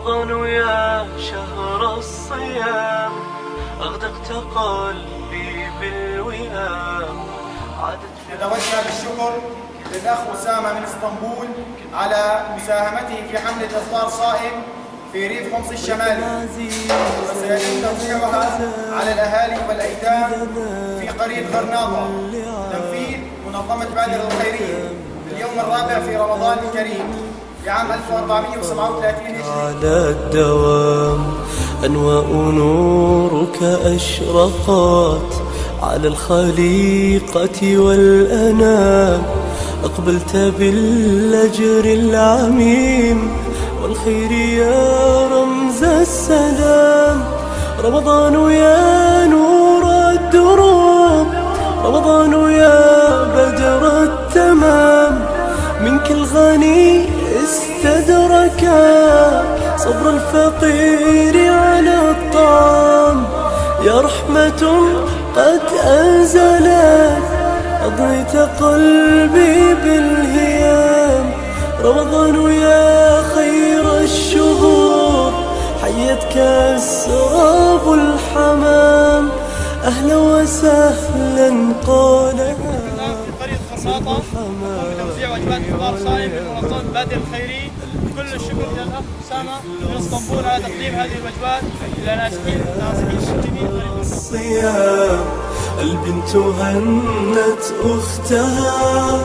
رمضان يا شهر الصيام، أغدقت قلبي بالوئام. نتوجه بالشكر للأخ أسامة من اسطنبول على مساهمته في حملة إفطار صائم في ريف حمص الشمالي، وسيتم توزيعها على الأهالي والأيتام في قرية غرناطة، تنفيذ منظمة بادر الخيرية في اليوم الرابع في رمضان الكريم لعام 1437 هجري. على الدوام أنواء نورك أشرقت على الخليقة والأنام، أقبلت بالأجر العميم والخير يا رمز السلام. رمضان يا نور الدروب، رمضان يا بدر التمام، منك الغني استدركا صبر الفقير على الطعام. يا رحمة قد أنزلت أضنيت قلبي بالهيام. رمضان يا خير الشهور حيتك السراب الحمام. أهلا وسهلا قالها في قرية غرناطة بتوزيع وجبات إفطار صائم لمنظمة بادر الخيري. كل الشكر إلى الأخ أسامة من اسطنبول على تقديم هذه الوجبات إلى نازحين المسلمين قرية الصيام. البنت هنت أختها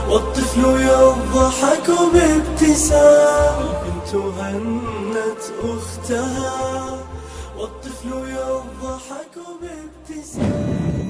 والطفل يضحك بابتسام. البنت هنت أختها والطفل يضحك بابتسام.